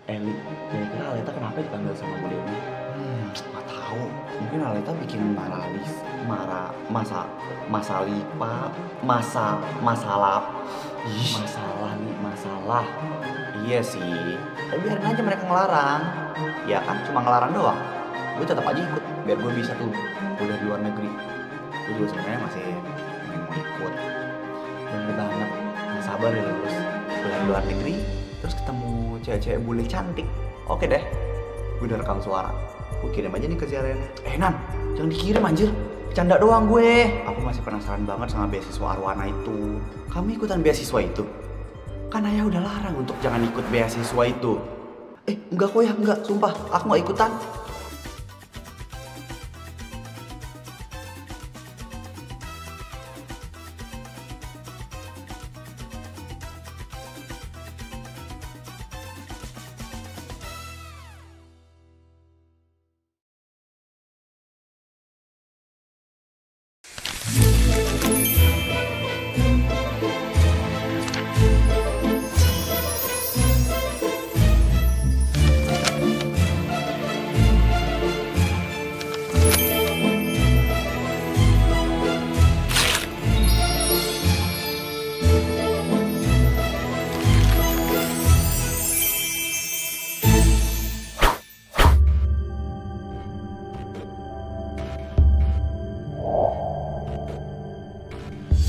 Eli, kira-kira Aleta kenapa dipanggil sama Bu Dewi? Nggak tahu. Mungkin Aleta bikin maralis, masalipa, masalah. Masalah nih, masalah. Iya sih. Tapi biarin aja mereka ngelarang. Ya kan, cuma ngelarang doang. Gue tetap aja ikut, biar gue bisa tuh kuliah di luar negeri. Gue juga sebenarnya masih pengen mau ikut. Bener banget, nggak sabar ya lulus. Kuliah di luar negeri, terus ketemu cewek-cewek bule cantik. Oke deh, gue udah rekam suara. Gue kirim aja nih ke Ziarena. Nan, jangan dikirim anjir. Bercanda doang gue. Aku masih penasaran banget sama beasiswa Arwana itu. Kamu ikutan beasiswa itu? Kan ayah udah larang untuk jangan ikut beasiswa itu. Enggak kok ya, enggak. Sumpah, aku nggak ikutan.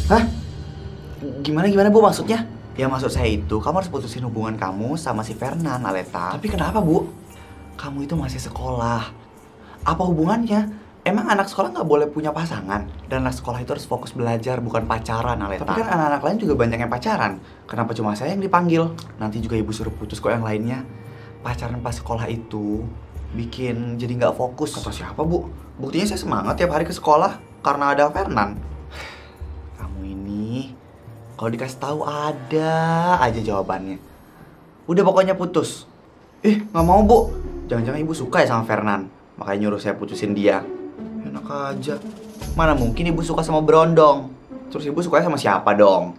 Hah? Gimana Bu maksudnya? Ya maksud saya itu, kamu harus putusin hubungan kamu sama si Fernan, Aleta. Tapi kenapa, Bu? Kamu itu masih sekolah. Apa hubungannya? Emang anak sekolah nggak boleh punya pasangan? Dan anak sekolah itu harus fokus belajar, bukan pacaran, Aleta. Tapi kan anak-anak lain juga banyak yang pacaran. Kenapa cuma saya yang dipanggil? Nanti juga ibu suruh putus kok yang lainnya. Pacaran pas sekolah itu bikin jadi nggak fokus. Kata siapa, Bu? Buktinya saya semangat tiap hari ke sekolah karena ada Fernan. Kamu ini kalau dikasih tahu ada aja jawabannya. Udah pokoknya putus. Nggak mau Bu. Jangan-jangan ibu suka ya sama Fernan, makanya nyuruh saya putusin dia. Enak aja. Mana mungkin ibu suka sama Berondong. Terus ibu sukanya sama siapa dong?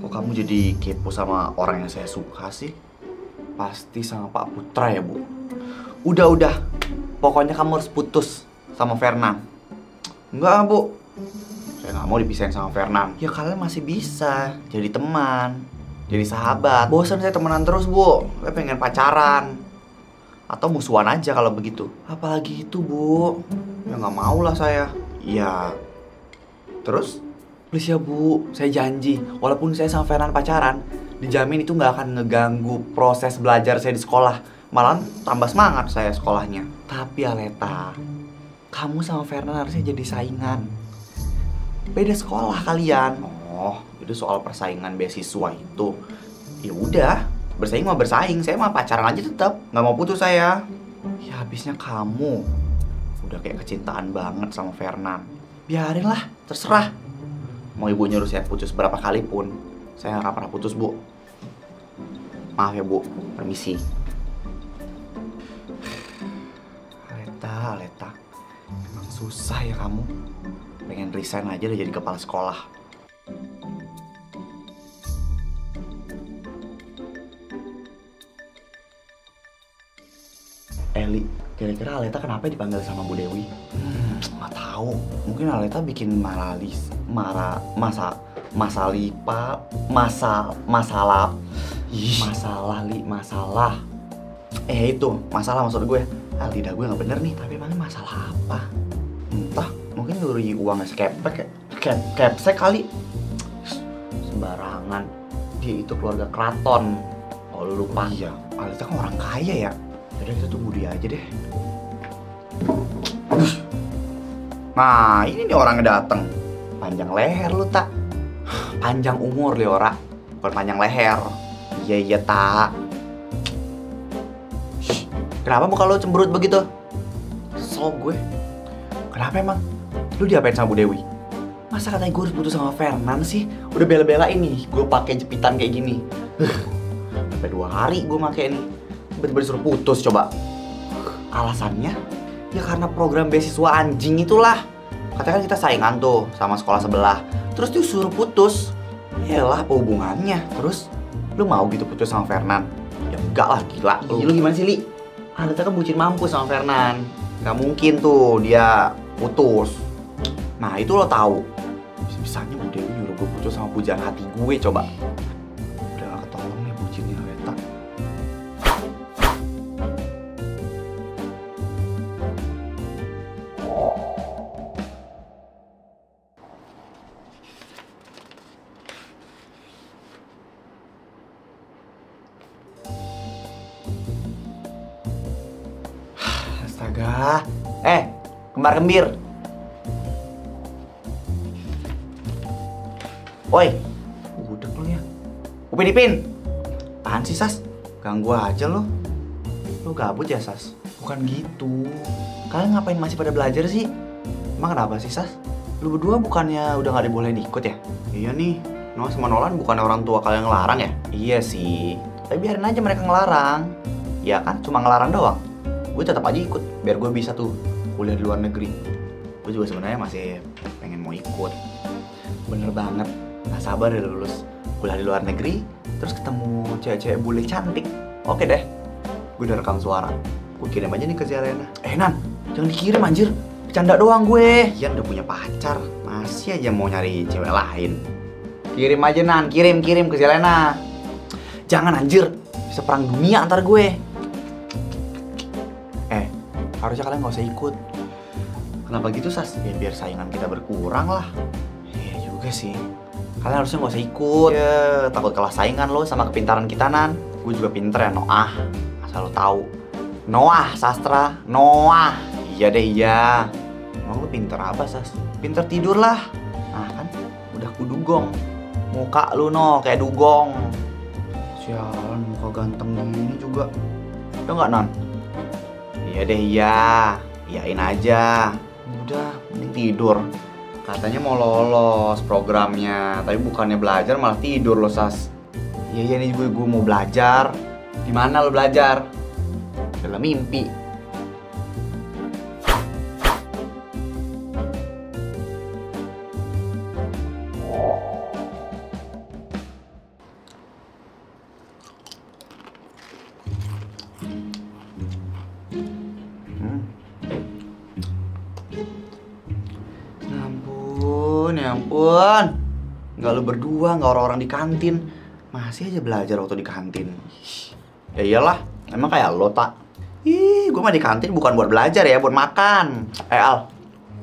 Kok kamu jadi kepo sama orang yang saya suka sih? Pasti sama Pak Putra ya Bu. Udah. Pokoknya kamu harus putus sama Fernan. Enggak Bu. Saya nggak mau dipisahin sama Fernan. Ya kalian masih bisa jadi teman, jadi sahabat. Bosan saya temenan terus Bu. Saya pengen pacaran. Atau musuhan aja kalau begitu. Apalagi itu Bu. Ya nggak mau lah saya. Ya. Terus? Please ya Bu, saya janji. Walaupun saya sama Fernan pacaran, Dijamin itu nggak akan ngeganggu proses belajar saya di sekolah. Malah tambah semangat saya sekolahnya. Tapi Aleta, kamu sama Fernan harusnya jadi saingan. Beda sekolah kalian. Oh, itu soal persaingan beasiswa itu. Ya udah, bersaing mah bersaing. Saya mah pacaran aja tetap, nggak mau putus saya. Ya habisnya kamu udah kayak kecintaan banget sama Fernan. Biarin lah, terserah. Mau ibu nyuruh saya putus berapa kali pun, saya nggak pernah putus Bu. Maaf ya Bu, permisi. Aleta, emang susah ya kamu. Pengen resign aja udah jadi kepala sekolah. Eli, kira-kira Aleta kenapa dipanggil sama Bu Dewi? Nggak tahu. Mungkin Aleta bikin maralis, masalipa, masalah. Masalah, Li, masalah. Itu masalah maksud gue. Lidah gue nggak bener nih, tapi emangnya masalah apa? Entah, mungkin nyuri uangnya sekepek ya. Kepsek kali. Sembarangan. Dia itu keluarga keraton. Oh, lu lupa. Iya, Aleta kan orang kaya ya. Yaudah kita tunggu dia aja deh. Nah, ini nih orangnya dateng. Panjang leher lu, Tak. Panjang umur, Leora. Bukan panjang leher. Iya, Tak. Kenapa muka lu cemberut begitu? So gue. Kenapa emang? Lu diapain sama Bu Dewi? Masa katanya gue harus putus sama Fernan sih? Udah bela-belain nih, gue pakai jepitan kayak gini. Sampai 2 hari gue pakai ini. Tiba-tiba disuruh putus coba. Alasannya? Ya karena program beasiswa anjing itulah. Katanya kan kita saingan tuh sama sekolah sebelah. Terus dia suruh putus. Yalah, apa hubungannya? Terus lu mau gitu putus sama Fernan? Ya Enggak lah, gila Lu gimana sih, Li? Anda kan bucin mampus sama Fernan. Gak mungkin tuh dia putus. Nah itu lo tahu. Bisa-bisanya Bu Dewi nyuruh gue putus sama pujaan hati gue coba. Udah gak ketolong nih bucinnya Weta. Astaga. Kembar kembir. Woi, udah lu ya. Upin Ipin. Apaan sih, Sas? Ganggu aja lo. Lo gabut ya, Sas? Bukan gitu. Kalian ngapain masih pada belajar sih? Emang kenapa sih, Sas? Lu berdua bukannya udah gak dibolehin ikut ya? Iya nih, Noah sama Nolan bukannya orang tua kalian ngelarang ya? Iya sih. Tapi biarin aja mereka ngelarang. Ya kan, cuma ngelarang doang. Gue tetap aja ikut, biar gue bisa tuh kuliah di luar negeri. Gue juga sebenarnya masih pengen mau ikut. Bener banget, gak sabar ya lulus kuliah di luar negeri, terus ketemu cewek-cewek bule cantik. Oke deh, gue udah rekam suara. Gue kirim aja nih ke Zelena. Nan, jangan dikirim anjir. Bercanda doang gue. Ian udah punya pacar, masih aja mau nyari cewek lain. Kirim aja Nan, kirim ke Zelena. Jangan anjir, bisa perang dunia antar gue. Harusnya kalian gak usah ikut. Kenapa gitu, Sas? Ya biar saingan kita berkurang lah. Iya juga sih. Kalian harusnya gak usah ikut. Ya, takut kalah saingan lo sama kepintaran kita, Nan. Gue juga pinter ya, Noah. Asal lo tahu. Noah, sastra. Noah. Iya deh, iya. Emang lo pinter apa, Sas? Pinter tidur lah. Nah kan, udah kudugong. Muka lu no, kayak dugong. Sialan, muka ganteng gini juga. Ya nggak, Nan? Iya deh, iya. Iyain aja. Udah, mending tidur. Katanya mau lolos programnya, tapi bukannya belajar malah tidur lo, Sas. Iya nih gue mau belajar. Di mana lo belajar? Dalam mimpi. Ya ampun, nggak lu berdua, nggak orang-orang di kantin. Masih aja belajar waktu di kantin. Ya iyalah, emang kayak lo tak. Gue mah di kantin bukan buat belajar ya, buat makan. Al,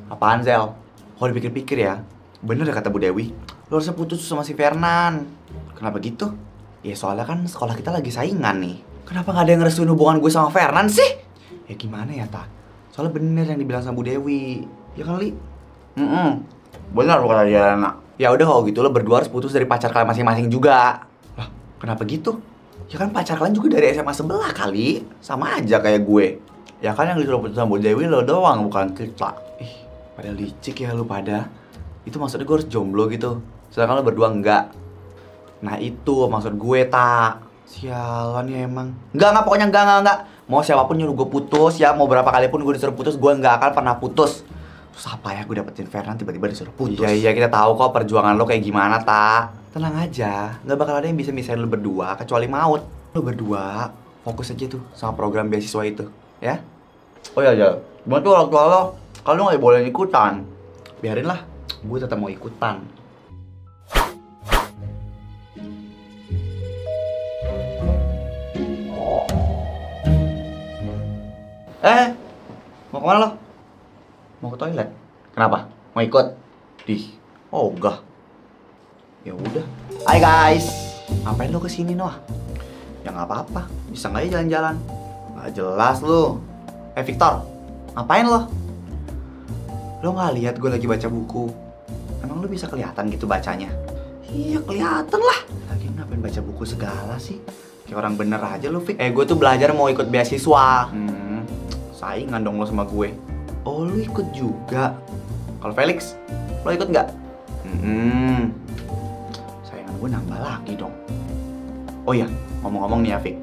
apaan Zel? Kalau dipikir-pikir ya, bener ya kata Bu Dewi, lo harusnya putus sama si Fernan. Kenapa gitu? Ya soalnya kan sekolah kita lagi saingan nih. Kenapa nggak ada yang ngerestuin hubungan gue sama Fernan sih? Ya gimana ya tak? Soalnya bener yang dibilang sama Bu Dewi. Ya kali. Benar kata dia, Nak. Ya udah kalau gitu lo berdua harus putus dari pacar kalian masing-masing juga. Lah, kenapa gitu? Ya kan pacar kalian juga dari SMA sebelah kali. Sama aja kayak gue. Ya kan yang disuruh putus sama Bu Dewi lo doang, bukan kita. Pada licik ya lo pada. Itu maksudnya gue harus jomblo gitu. Sedangkan lo berdua enggak. Nah itu maksud gue, tak. Sialan ya emang. Enggak, pokoknya enggak. Mau siapapun nyuruh gue putus ya, mau berapa kali pun gue disuruh putus, gue enggak akan pernah putus. Terus apa ya gue dapetin Fernan tiba-tiba disuruh putus. Iya kita tahu kok perjuangan lo kayak gimana, tak. Tenang aja, nggak bakal ada yang bisa misahin lo berdua kecuali maut. Lo berdua fokus aja tuh sama program beasiswa itu, ya. Oh iya aja, gimana tuh orang tua lo? Kalau lo nggak boleh ikutan, biarin lah, gue tetap mau ikutan. Mau kemana lo? Mau ke toilet? Kenapa? Mau ikut? Oh enggak. Ya udah. Hai guys. Ngapain lo kesini Noah? Ya nggak apa-apa. Bisa nggak ya jalan-jalan? Nggak jelas lo. Victor, ngapain lo? Lo nggak lihat gue lagi baca buku? Emang lo bisa kelihatan gitu bacanya? Iya kelihatan lah. Lagi ngapain baca buku segala sih? Kayak orang bener aja lo, Vic. Gue tuh belajar mau ikut beasiswa. Saingan dong lo sama gue. Oh, lu ikut juga? Kalau Felix, lo ikut nggak? Sayangan gue nambah lagi dong. Oh iya, ngomong-ngomong nih ya, Fik.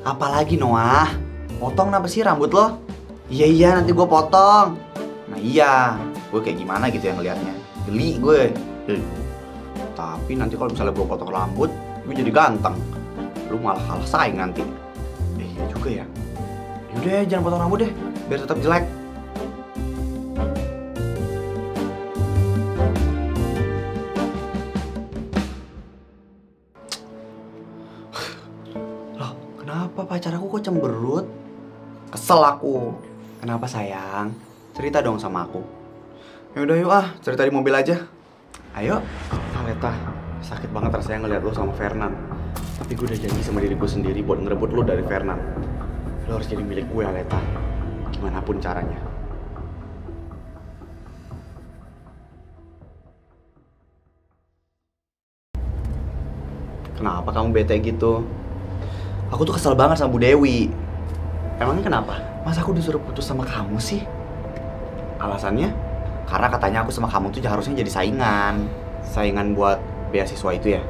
Apalagi Noah? Potong kenapa sih rambut lo? Iya, nanti gue potong. Nah iya, gue kayak gimana gitu yang ngeliatnya. Geli gue. Tapi nanti kalau misalnya gue potong rambut, gue jadi ganteng. lu malah kalah saing nanti. Iya juga ya. Yaudah jangan potong rambut deh, biar tetap jelek. Loh, kenapa pacar aku kok cemberut? Kesel aku. Kenapa sayang? Cerita dong sama aku. Yaudah yuk cerita di mobil aja. Ayo. Aleta, sakit banget rasanya ngeliat lo sama Fernan. Tapi gue udah janji sama diri gue sendiri buat ngerebut lo dari Fernan. Lo harus jadi milik gue, Aleta. Gimana pun caranya. Kenapa kamu bete gitu? Aku tuh kesel banget sama Bu Dewi. Emangnya kenapa? Masa aku disuruh putus sama kamu sih? Alasannya? Karena katanya aku sama kamu tuh harusnya jadi saingan. Saingan buat beasiswa itu ya?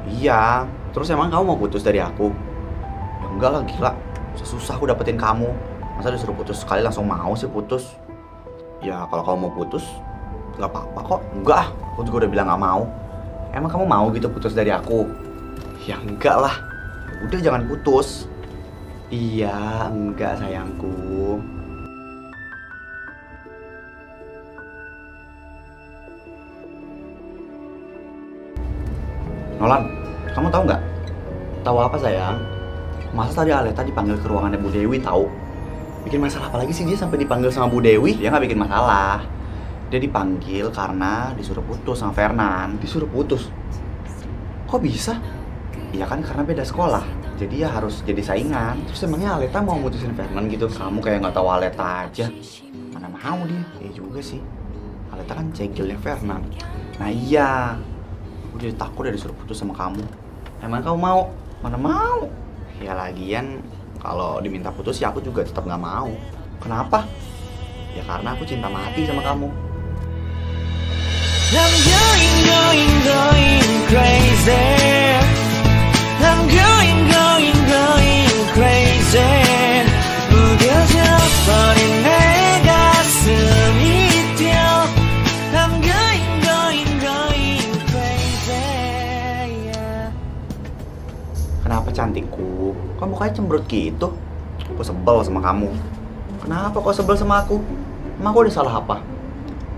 Iya. Terus emang kamu mau putus dari aku? Ya enggak lah, gila. Susah aku dapetin kamu. Masa disuruh putus sekali langsung mau sih putus? Ya kalau kamu mau putus, nggak apa-apa kok. Enggak, aku juga udah bilang nggak mau. Emang kamu mau gitu putus dari aku? Ya enggak lah. Udah jangan putus. Iya, enggak sayangku. Nolan, kamu tahu nggak? Tahu apa sayang? Masa tadi Aleta dipanggil ke ruangannya Bu Dewi tahu? Bikin masalah apa lagi sih dia sampai dipanggil sama Bu Dewi? Dia nggak bikin masalah. Dia dipanggil karena disuruh putus sama Fernan. Disuruh putus? Kok bisa? Ya kan karena beda sekolah. Jadi ya harus jadi saingan. Terus emangnya Aleta mau mutusin Fernan gitu? Kamu kayak nggak tahu Aleta aja. Mana mau dia? Iya juga sih. Aleta kan cegelnya Fernan. Nah iya. Aku jadi takut udah disuruh putus sama kamu. Emang kamu mau? Mana mau? Ya lagian kalau diminta putus ya aku juga tetap nggak mau. Kenapa? Ya karena aku cinta mati sama kamu. I'm going crazy. I'm going crazy. 무뎌져 버린 내 가슴이 뛰어. I'm going crazy. Kenapa cantikku? Kok mukanya cemberut gitu? Aku sebel sama kamu. Kenapa kok sebel sama aku? Emang aku udah salah apa?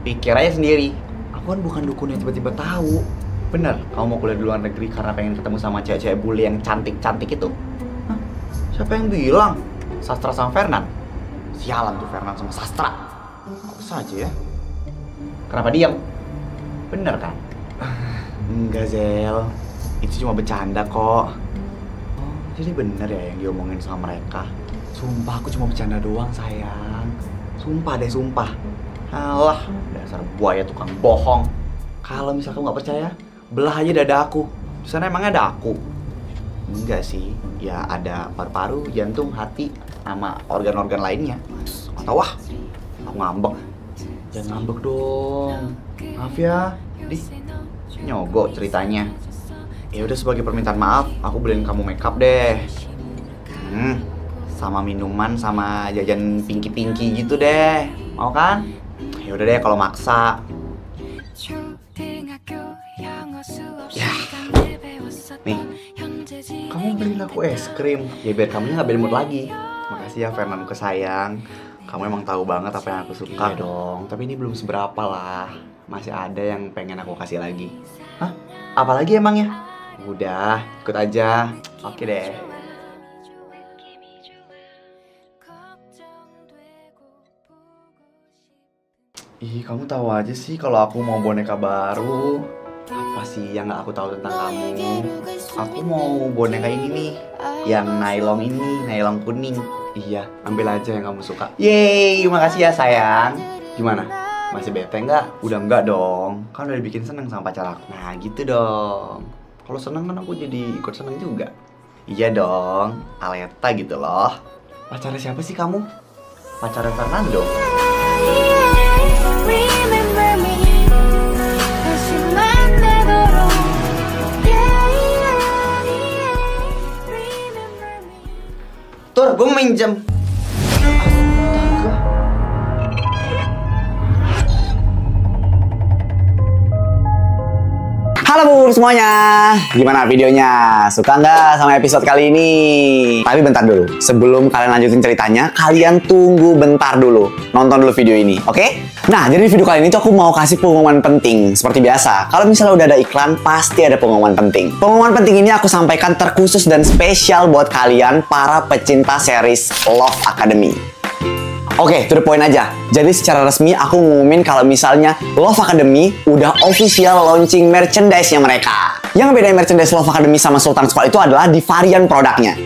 Pikir aja sendiri. Aku kan bukan dukun yang tiba-tiba tahu. Bener, kamu mau kuliah di luar negeri karena pengen ketemu sama cewek-cewek bule yang cantik-cantik itu? Hah? Siapa yang bilang? Sastra sama Fernan? Sialan tuh Fernan sama Sastra. Aku saja ya. Kenapa diam? Bener kan? Enggak, Zel. Itu cuma bercanda kok. Oh, jadi bener ya yang diomongin sama mereka? Sumpah aku cuma bercanda doang sayang. Sumpah deh, sumpah. Alah, dasar buaya tukang bohong. Kalau misal kamu nggak percaya, belah aja dada aku. Di sana emangnya ada aku? Enggak sih, ya ada paru-paru, jantung, hati, sama organ-organ lainnya. Atau wah, aku ngambek. Jangan ngambek dong. Maaf ya, nyogok ceritanya. Ya udah sebagai permintaan maaf, aku beliin kamu makeup deh. Sama minuman, sama jajan pinky-pinky gitu deh. Mau kan? Ya udah deh kalau maksa. Ya, nih, kamu beliin aku es krim. Ya biar kamunya nggak bad mood lagi. Makasih ya Fernan kesayang. Kamu emang tahu banget apa yang aku suka. Iya dong, tapi ini belum seberapa lah. Masih ada yang pengen aku kasih lagi. Hah? Apalagi emangnya? Udah, ikut aja. Oke deh. Ih, kamu tahu aja sih kalau aku mau boneka baru. Apa sih yang nggak aku tahu tentang kamu? Aku mau boneka ini nih, yang nylon ini, nylon kuning. Iya, ambil aja yang kamu suka. Yeay, makasih ya sayang. Gimana? Masih bete nggak? Udah nggak dong. Kan udah dibikin seneng sama pacar aku. Nah gitu dong. Kalau seneng kan aku jadi ikut seneng juga. Iya dong, Aleta gitu loh. Pacarnya siapa sih kamu? Pacarnya Fernando. Tur, gue mau minjem. Halo bubur semuanya, gimana videonya? Suka nggak sama episode kali ini? Tapi bentar dulu, sebelum kalian lanjutin ceritanya, kalian tunggu bentar dulu. Nonton dulu video ini, oke? Nah, jadi di video kali ini tuh aku mau kasih pengumuman penting. Seperti biasa, kalau misalnya udah ada iklan, pasti ada pengumuman penting. Pengumuman penting ini aku sampaikan terkhusus dan spesial buat kalian, para pecinta series Love Academy. Oke, to the point aja. Jadi secara resmi aku ngumumin kalau misalnya Love Academy udah official launching merchandise-nya mereka. Yang beda merchandise Love Academy sama Sultan Squad itu adalah di varian produknya.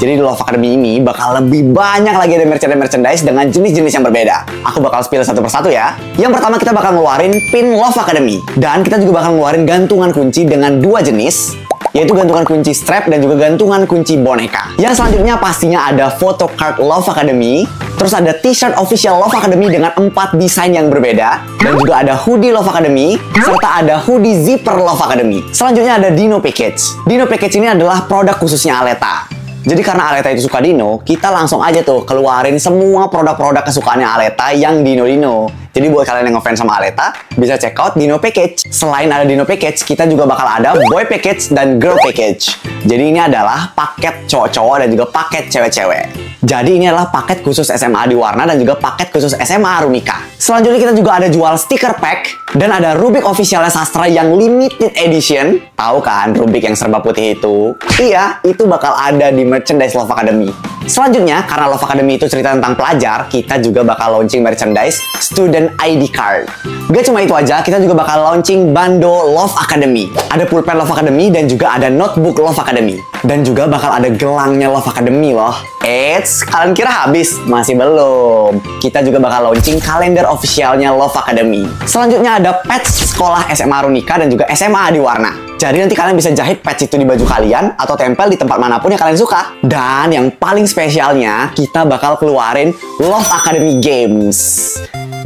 Jadi di Love Academy ini bakal lebih banyak lagi ada merchandise dengan jenis-jenis yang berbeda. Aku bakal spill satu persatu ya. Yang pertama kita bakal ngeluarin pin Love Academy. Dan kita juga bakal ngeluarin gantungan kunci dengan dua jenis, yaitu gantungan kunci strap dan juga gantungan kunci boneka. Yang selanjutnya pastinya ada photo card Love Academy. Terus ada t-shirt official Love Academy dengan 4 desain yang berbeda. Dan juga ada hoodie Love Academy. Serta ada hoodie zipper Love Academy. Selanjutnya ada Dino Package. Dino Package ini adalah produk khususnya Aleta. Jadi karena Aleta itu suka Dino, kita langsung aja tuh keluarin semua produk-produk kesukaannya Aleta yang Dino-Dino. Jadi buat kalian yang ngefans sama Aleta, bisa check out Dino Package. Selain ada Dino Package, kita juga bakal ada Boy Package dan Girl Package. Jadi ini adalah paket cowok-cowok dan juga paket cewek-cewek. Jadi ini adalah paket khusus SMA di Warna dan juga paket khusus SMA Rumika. Selanjutnya kita juga ada jual stiker pack dan ada Rubik officialnya Sastra yang limited edition. Tahu kan Rubik yang serba putih itu? Iya, itu bakal ada di merchandise Love Academy. Selanjutnya, karena Love Academy itu cerita tentang pelajar, kita juga bakal launching merchandise Student ID Card. Gak cuma itu aja, kita juga bakal launching bando Love Academy. Ada pulpen Love Academy dan juga ada notebook Love Academy. Dan juga bakal ada gelangnya Love Academy loh. Eits, kalian kira habis? Masih belum. Kita juga bakal launching kalender officialnya Love Academy. Selanjutnya ada patch sekolah SMA Runika dan juga SMA di Warna. Jadi nanti kalian bisa jahit patch itu di baju kalian atau tempel di tempat manapun yang kalian suka. Dan yang paling spesialnya, kita bakal keluarin Love Academy Games.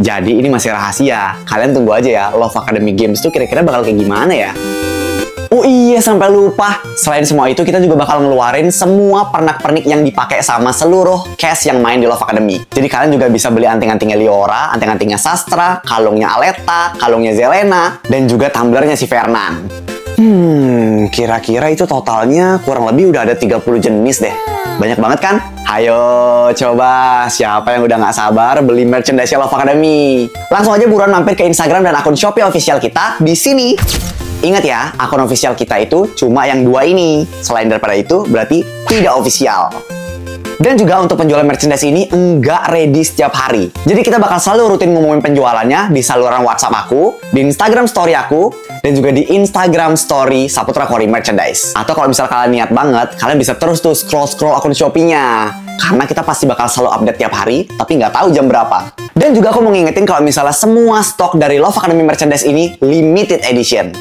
Jadi ini masih rahasia. Kalian tunggu aja ya, Love Academy Games tuh kira-kira bakal kayak gimana ya? Oh iya, sampai lupa. Selain semua itu, kita juga bakal ngeluarin semua pernak-pernik yang dipakai sama seluruh cast yang main di Love Academy. Jadi kalian juga bisa beli anting-antingnya Liora, anting-antingnya Sastra, kalungnya Aleta, kalungnya Zelena, dan juga tumblernya si Fernan. Kira-kira itu totalnya kurang lebih udah ada 30 jenis deh. Banyak banget kan? Hayo, coba siapa yang udah nggak sabar beli merchandise Love Academy? Langsung aja buruan mampir ke Instagram dan akun Shopee official kita di sini. Ingat ya, akun official kita itu cuma yang dua ini. Selain daripada itu, berarti tidak official. Dan juga untuk penjualan merchandise ini enggak ready setiap hari. Jadi kita bakal selalu rutin ngumumin penjualannya di saluran WhatsApp aku, di Instagram story aku, dan juga di Instagram story Saputra Kori Merchandise. Atau kalau misal kalian niat banget, kalian bisa terus tuh scroll-scroll akun Shopee-nya. Karena kita pasti bakal selalu update tiap hari, tapi nggak tahu jam berapa. Dan juga aku mau ngingetin kalau misalnya semua stok dari Love Academy Merchandise ini limited edition.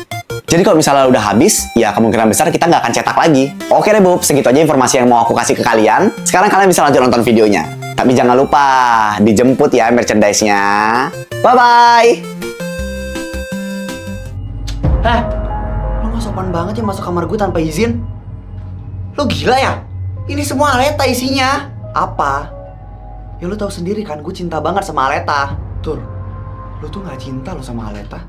Jadi kalau misalnya udah habis, ya kemungkinan besar kita nggak akan cetak lagi. Oke deh Bub, segitu aja informasi yang mau aku kasih ke kalian. Sekarang kalian bisa lanjut nonton videonya. Tapi jangan lupa, dijemput ya merchandise-nya. Bye-bye! Lo gak sopan banget ya masuk kamar gue tanpa izin? Lo gila ya? Ini semua Aleta isinya. Apa? Ya lo tahu sendiri kan, gue cinta banget sama Aleta. Tur, lo tuh gak cinta lo sama Aleta.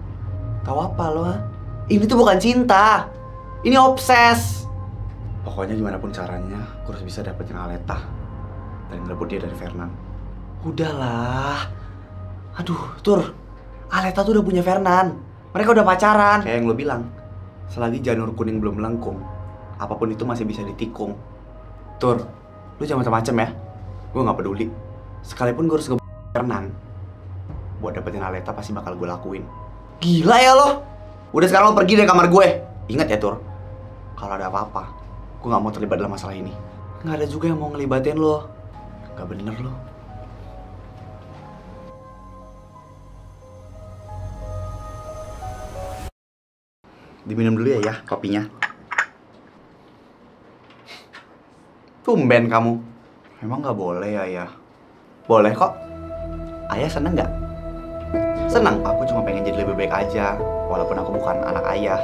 Tahu apa lo, ha? Ini tuh bukan cinta. Ini obses. Pokoknya gimana pun caranya, gue harus bisa dapetin Aleta dan ngerebut dia dari Fernan. Udahlah. Aduh, Tur. Aleta tuh udah punya Fernan. Mereka udah pacaran. Kayak yang lo bilang, selagi janur kuning belum melengkung, apapun itu masih bisa ditikung. Tur, lu jangan macam-macam ya. Gue nggak peduli. Sekalipun gue harus Fernan, buat dapetin Aleta pasti bakal gue lakuin. Gila ya lo. Udah sekarang lo pergi dari kamar gue. Ingat ya Tur, kalau ada apa-apa, gue nggak mau terlibat dalam masalah ini. Nggak ada juga yang mau ngelibatin lo. Gak bener lo. Diminum dulu ya kopinya. Tumben kamu. Emang nggak boleh ya, Ayah? Boleh kok. Ayah seneng nggak? Senang. Aku cuma pengen jadi lebih baik aja, walaupun aku bukan anak ayah.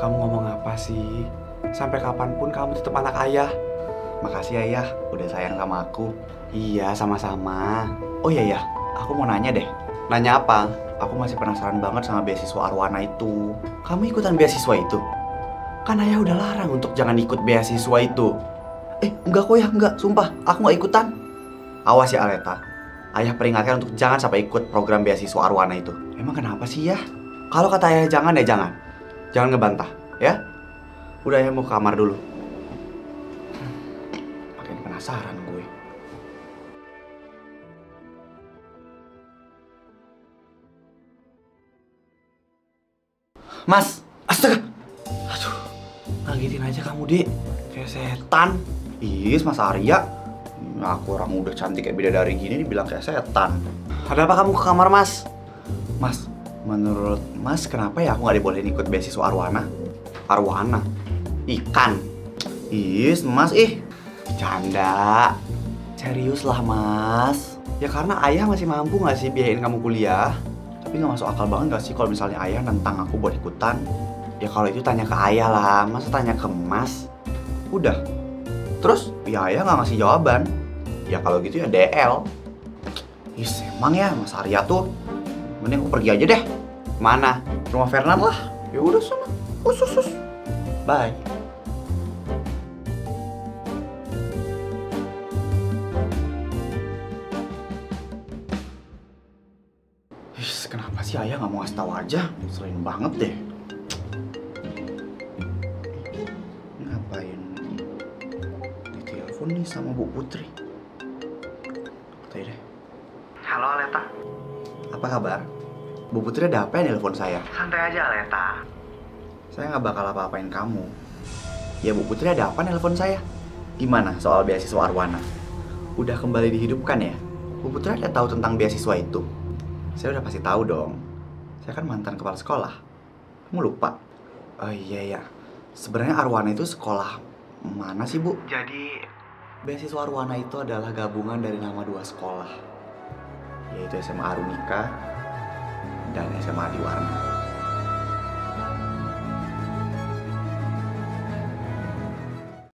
Kamu ngomong apa sih? Sampai kapanpun kamu tetap anak ayah. Makasih Ayah, udah sayang sama aku. Iya, sama-sama. Oh iya ya, aku mau nanya deh. Nanya apa? aku masih penasaran banget sama beasiswa Arwana itu. Kamu ikutan beasiswa itu? Kan ayah udah larang untuk jangan ikut beasiswa itu. Enggak kok ya, enggak, sumpah, aku nggak ikutan. Awas ya Aleta, ayah peringatkan untuk jangan sampai ikut program beasiswa Arwana itu. Emang kenapa sih ya? Kalau kata ayah jangan ya jangan. Jangan ngebantah, ya. Udah, ayah mau ke kamar dulu. Makin penasaran gue. Mas, astaga. Aduh, ngagetin aja kamu, Dek. Kayak setan. Mas Arya. Aku orang udah cantik kayak bidadari gini dibilang kayak setan. Ada apa kamu ke kamar, Mas? Mas, menurut Mas kenapa ya aku nggak dibolehin ikut beasiswa Arwana? Arwana? Ikan? Mas, bercanda. Serius lah, Mas. Ya karena ayah masih mampu nggak sih biayain kamu kuliah? Tapi nggak masuk akal banget nggak sih kalau misalnya ayah nentang aku buat ikutan? Ya kalau itu tanya ke ayah lah, masa tanya ke Mas? Udah. Terus ya ayah nggak ngasih jawaban. Ya kalau gitu ya DL. Emang ya Mas Arya tuh. Mending aku pergi aja deh. Mana? Rumah Fernan lah. Ya udah sana. Usus. Bye. Kenapa sih ayah nggak mau ngasih tahu aja? Selain banget deh. Ngapain ditelepon nih sama Bu Putri? Tanya deh. Halo Aleta. Apa kabar? Bu Putri ada apa ya nelpon saya? Santai aja Aleta. Saya nggak bakal apa-apain kamu. Ya Bu Putri ada apa nelpon saya? Gimana soal beasiswa Arwana? Udah kembali dihidupkan ya? Bu Putri ada tahu tentang beasiswa itu? Saya udah pasti tahu dong. Saya kan mantan kepala sekolah. Kamu lupa? Oh iya ya. Sebenarnya Arwana itu sekolah mana sih Bu? Jadi beasiswa Arwana itu adalah gabungan dari nama dua sekolah, yaitu SMA Arunika dan SMA Adiwarna.